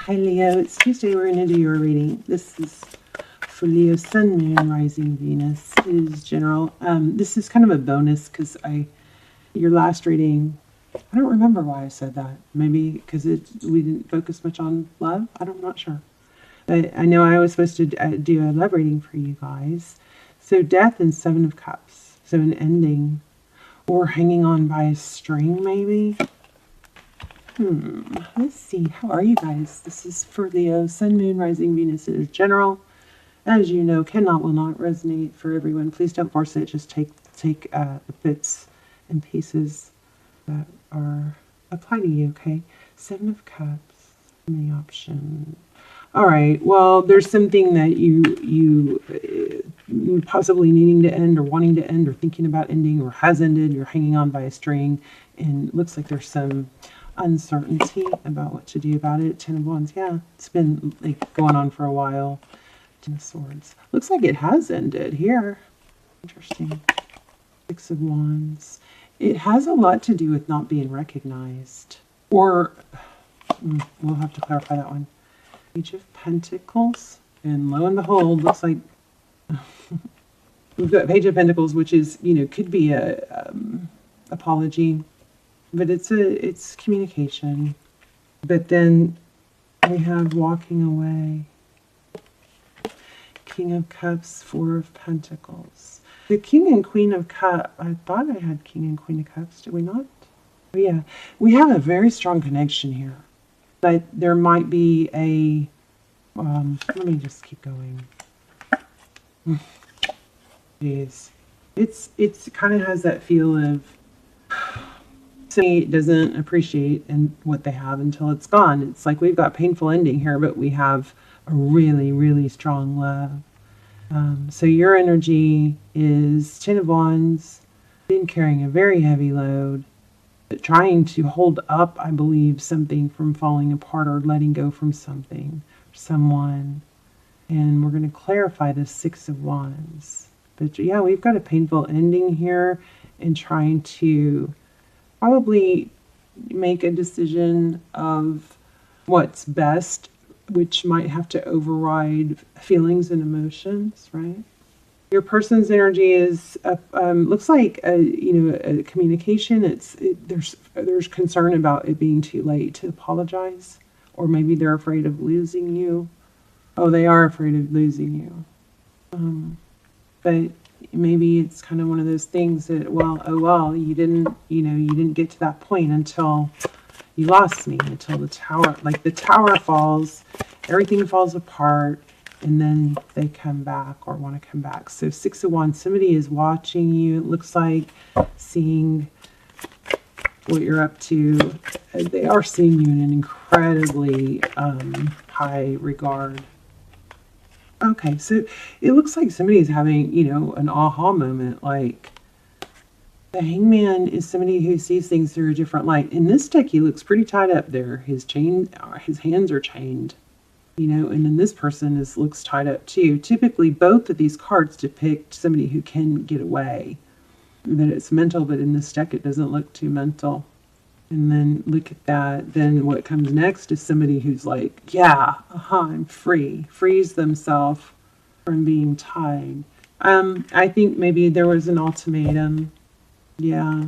Hi Leo, it's Tuesday. We're going to do your reading. This is for Leo, Sun, Moon, Rising, Venus. It is general. This is kind of a bonus because your last reading, I don't remember why I said that. Maybe because we didn't focus much on love. I'm not sure. But I know I was supposed to do a love reading for you guys. So Death and Seven of Cups. So an ending or hanging on by a string maybe. Let's see. How are you guys? This is for Leo, Sun, Moon, Rising, Venus. It is general. As you know, will not resonate for everyone. Please don't force it. Just take the bits and pieces that are apply to you, okay? Seven of Cups in the option. All right. Well, there's something that you possibly needing to end or wanting to end or thinking about ending or has ended. You're hanging on by a string, and it looks like there's some uncertainty about what to do about it. Ten of Wands, yeah, it's been like going on for a while. Ten of Swords, looks like it has ended here. Interesting. Six of Wands, it has a lot to do with not being recognized, or we'll have to clarify that one. Page of Pentacles, and lo and behold, looks like we've got Page of Pentacles, which is, could be a apology. But it's communication. But then we have walking away. King of Cups, Four of Pentacles. The King and Queen of Cups, I thought I had King and Queen of Cups, did we not? Oh, yeah, we have a very strong connection here. But there might be a, let me just keep going. Jeez. It's kind of has that feel of, somebody doesn't appreciate what they have until it's gone. It's like we've got painful ending here, but we have a really, really strong love. So your energy is Ten of Wands, been carrying a very heavy load, but trying to hold up, I believe, something from falling apart or letting go from something, someone. And we're going to clarify the Six of Wands. But yeah, we've got a painful ending here and trying to probably make a decision of what's best, which might have to override feelings and emotions, right? Your person's energy is looks like a communication. There's concern about it being too late to apologize, or maybe they're afraid of losing you. Oh, they are afraid of losing you. But maybe it's kind of one of those things that, you didn't get to that point until you lost me, until the tower falls, everything falls apart, and then they come back or want to come back. So Six of Wands, somebody is watching you. It looks like seeing what you're up to. They are seeing you in an incredibly high regard. Okay, so it looks like somebody's having, an aha moment. Like the Hangman is somebody who sees things through a different light. In this deck, he looks pretty tied up there. His hands are chained, and then this person looks tied up too. Typically, both of these cards depict somebody who can get away. That it's mental, but in this deck, it doesn't look too mental. And then look at that. Then what comes next is somebody who's like, I'm free. Frees themselves from being tied. I think maybe there was an ultimatum. Yeah.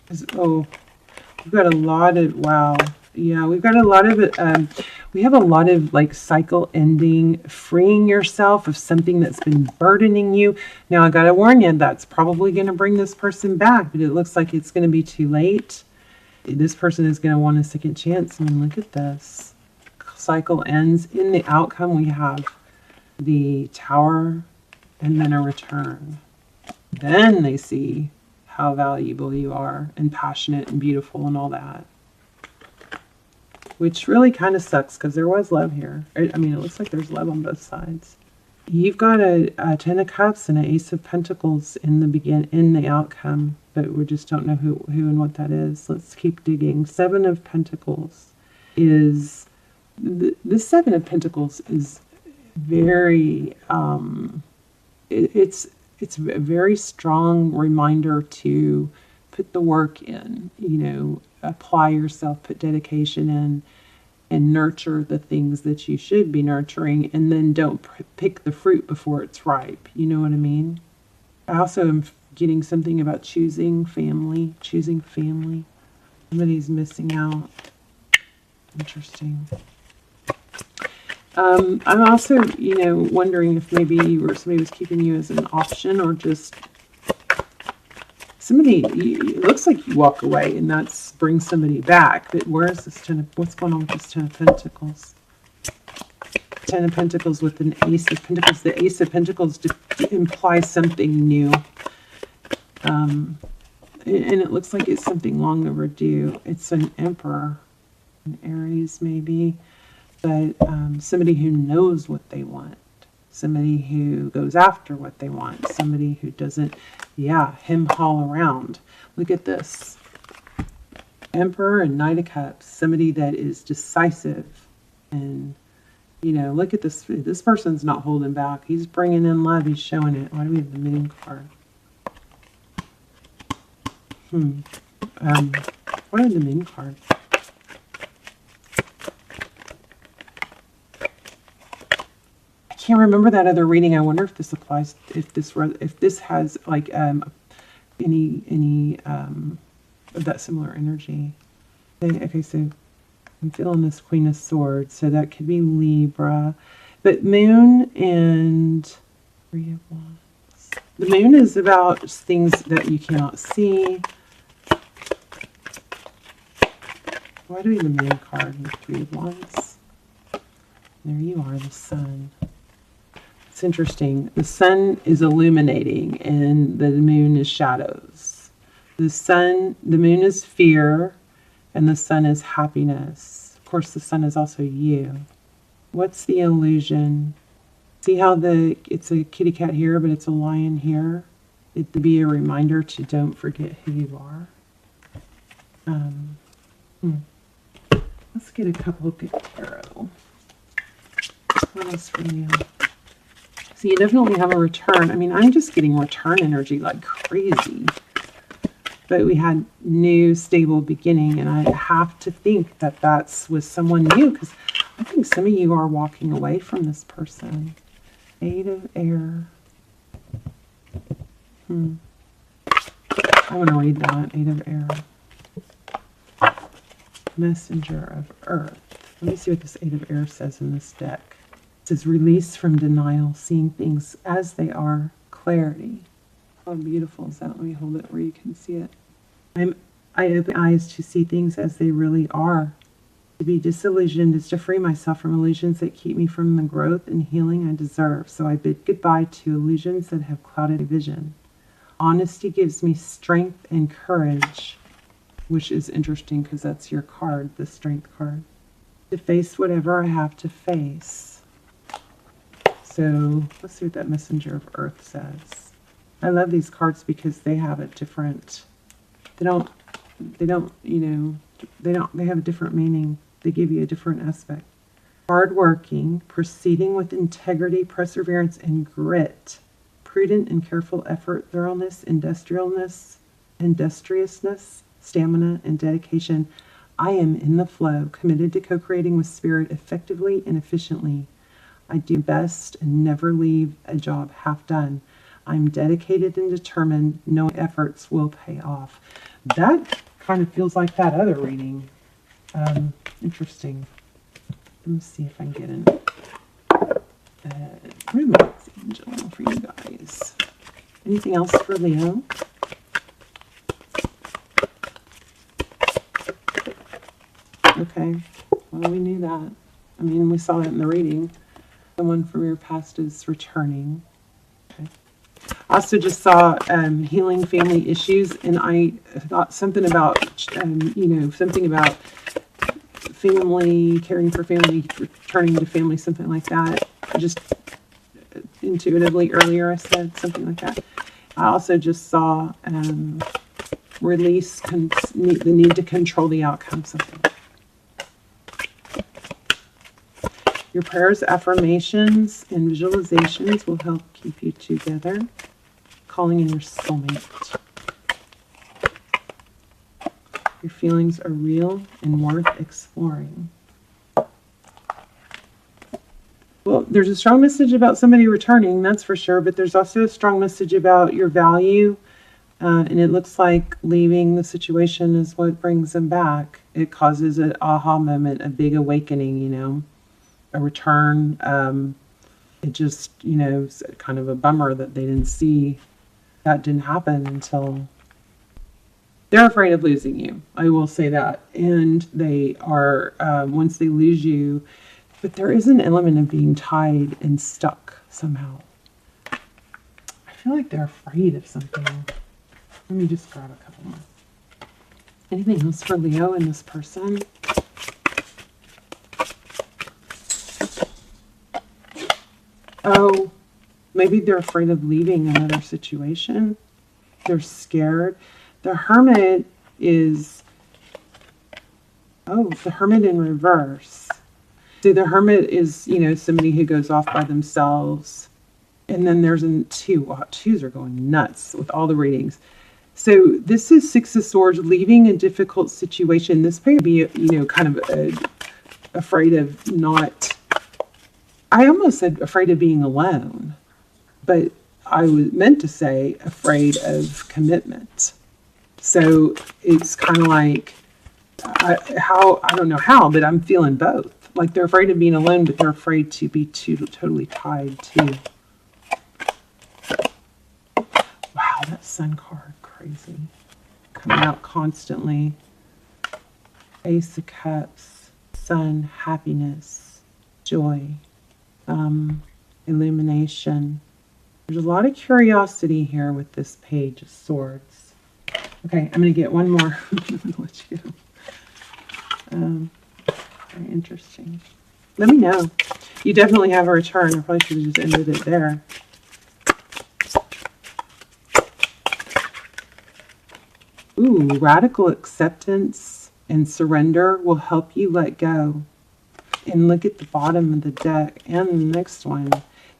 We've got a lot of, wow. Yeah, we've got a lot of, we have a lot of like cycle ending, freeing yourself of something that's been burdening you. Now, I got to warn you, that's probably going to bring this person back, but it looks like it's going to be too late. This person is going to want a second chance. I mean, look at this. Cycle ends. In the outcome, we have the Tower and then a return. Then they see how valuable you are and passionate and beautiful and all that. Which really kind of sucks because there was love here. I mean, it looks like there's love on both sides. You've got a Ten of Cups and an Ace of Pentacles in the outcome, but we just don't know who and what that is. Let's keep digging. Seven of Pentacles is the Seven of Pentacles is very it's a very strong reminder to put the work in, apply yourself, put dedication in, and nurture the things that you should be nurturing, and then don't pick the fruit before it's ripe. You know what I mean? I also am getting something about choosing family. Somebody's missing out. Interesting. I'm also, wondering if maybe somebody was keeping you as an option, or just it looks like you walk away and that's brings somebody back. But where is this what's going on with this Ten of Pentacles? Ten of Pentacles with an Ace of Pentacles. The Ace of Pentacles implies something new. And it looks like it's something long overdue. It's an Emperor, an Aries maybe, but somebody who knows what they want. Somebody who goes after what they want. Somebody who doesn't, hem-haul around. Look at this. Emperor and Knight of Cups. Somebody that is decisive. And, look at this. This person's not holding back. He's bringing in love. He's showing it. Why do we have the Moon card? Why is the Moon card? I can't remember that other reading. I wonder if this applies, if this has like any of that similar energy. Okay, so I'm feeling this Queen of Swords, so that could be Libra, but Moon and Three of Wands. The Moon is about things that you cannot see. Why do we have the Moon card and Three of Wands? There you are, the Sun. It's interesting. The sun is illuminating and the moon is shadows. The moon is fear, and the sun is happiness. Of course, the sun is also you. What's the illusion? See how it's a kitty cat here, but it's a lion here? It'd be a reminder to don't forget who you are. Let's get a couple of good tarot. What else for you? So you definitely have a return. I mean, I'm just getting return energy like crazy. But we had new, stable beginning, and I have to think that that's with someone new, because I think some of you are walking away from this person. Eight of Air. I want to read that. Eight of Air. Messenger of Earth. Let me see what this Eight of Air says in this deck. It says release from denial, seeing things as they are, clarity. How beautiful is that? Let me hold it where you can see it. I open eyes to see things as they really are. To be disillusioned is to free myself from illusions that keep me from the growth and healing I deserve. So I bid goodbye to illusions that have clouded vision. Honesty gives me strength and courage, which is interesting because that's your card, the Strength card. To face whatever I have to face. So let's see what that Messenger of Earth says. I love these cards because they have a different, they have a different meaning. They give you a different aspect. Hardworking, proceeding with integrity, perseverance, and grit. Prudent and careful effort, thoroughness, industriousness, stamina, and dedication. I am in the flow, committed to co-creating with spirit effectively and efficiently. I do best and never leave a job half done. I'm dedicated and determined. No efforts will pay off. That kind of feels like that other reading. Interesting. Let me see if I can get in romance angel for you guys. Anything else for Leo? Okay. Well, we knew that. I mean, we saw it in the reading. Someone from your past is returning. Okay. I also just saw healing family issues, and I thought something about, something about family, caring for family, returning to family, something like that. Just intuitively earlier I said something like that. I also just saw release, the need to control the outcome, something. Your prayers, affirmations, and visualizations will help keep you together. Calling in your soulmate. Your feelings are real and worth exploring. there's a strong message about somebody returning, that's for sure, but there's also a strong message about your value. And it looks like leaving the situation is what brings them back. It causes an aha moment, a big awakening, a return. It just, it's kind of a bummer that they didn't see that didn't happen until they're afraid of losing you. I will say that. And they are, once they lose you, but there is an element of being tied and stuck somehow. I feel like they're afraid of something. Let me just grab a couple more. Anything else for Leo and this person? Oh, maybe they're afraid of leaving another situation. They're scared. The Hermit is, the Hermit in reverse. So the Hermit is, somebody who goes off by themselves. And then there's a 2. Wow, 2s are going nuts with all the readings. So this is Six of Swords, leaving a difficult situation. This may be, kind of afraid of not, I almost said afraid of being alone, but I was meant to say afraid of commitment. So it's kind of like, I don't know how, but I'm feeling both. Like they're afraid of being alone, but they're afraid to be totally tied to. Wow, that Sun card, crazy. Coming out constantly. Ace of Cups, Sun, happiness, joy, illumination. There's a lot of curiosity here with this Page of Swords. Okay, I'm going to get one more. I'll let you go. Very interesting. Let me know. You definitely have a return. I probably should have just ended it there. Ooh, radical acceptance and surrender will help you let go. And look at the bottom of the deck and the next one.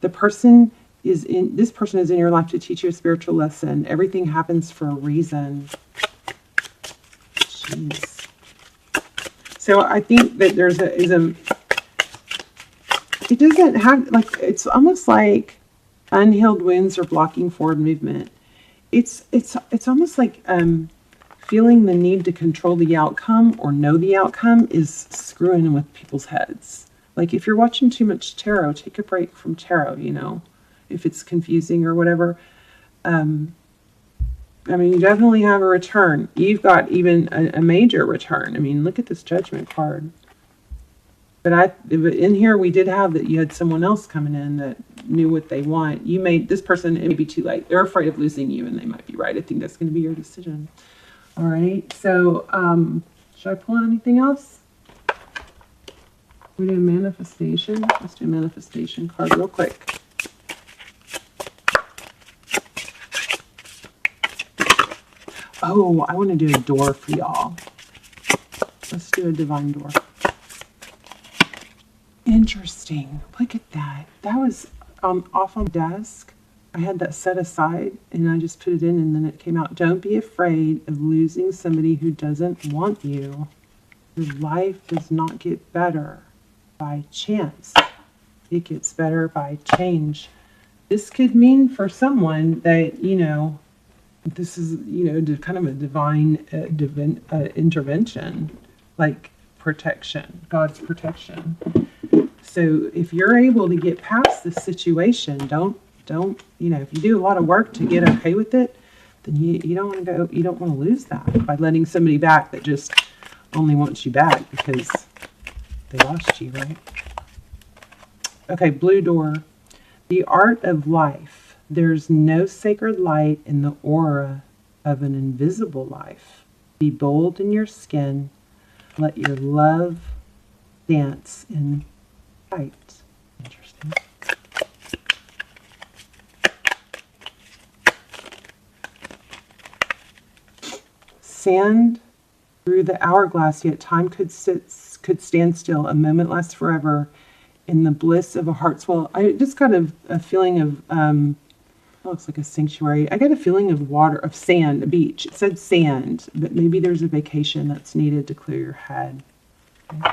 This person is in your life to teach you a spiritual lesson. Everything happens for a reason. Jeez. So I think that it doesn't have, like, it's almost like unhealed wounds are blocking forward movement. It's almost like feeling the need to control the outcome or know the outcome is screwing with people's heads. Like if you're watching too much tarot, take a break from tarot, if it's confusing or whatever. You definitely have a return. You've got even a major return. Look at this Judgment card. But in here we did have that you had someone else coming in that knew what they want. This person, it may be too late. They're afraid of losing you, and they might be right. I think that's going to be your decision. All right. So, should I pull anything else? We do a manifestation. Let's do a manifestation card real quick. Oh, I want to do a door for y'all. Let's do a divine door. Interesting. Look at that. That was off on the desk. I had that set aside and I just put it in and then it came out. Don't be afraid of losing somebody who doesn't want you. Your life does not get better by chance. It gets better by change. This could mean for someone that, this is, kind of a divine intervention, like protection, God's protection. So if you're able to get past this situation, don't, if you do a lot of work to get okay with it, then you don't want to lose that by letting somebody back that just only wants you back because they lost you, right? Okay, blue door. The art of life. There's no sacred light in the aura of an invisible life. Be bold in your skin. Let your love dance in light. Interesting. Sand through the hourglass, yet time could stand still. A moment lasts forever. In the bliss of a heart's well. I just got a feeling of, looks like a sanctuary. I got a feeling of water, of sand, a beach. It said sand, but maybe there's a vacation that's needed to clear your head. Okay.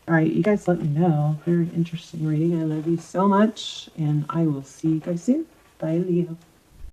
All right, you guys let me know. Very interesting reading. I love you so much, and I will see you guys soon. Bye, Leo.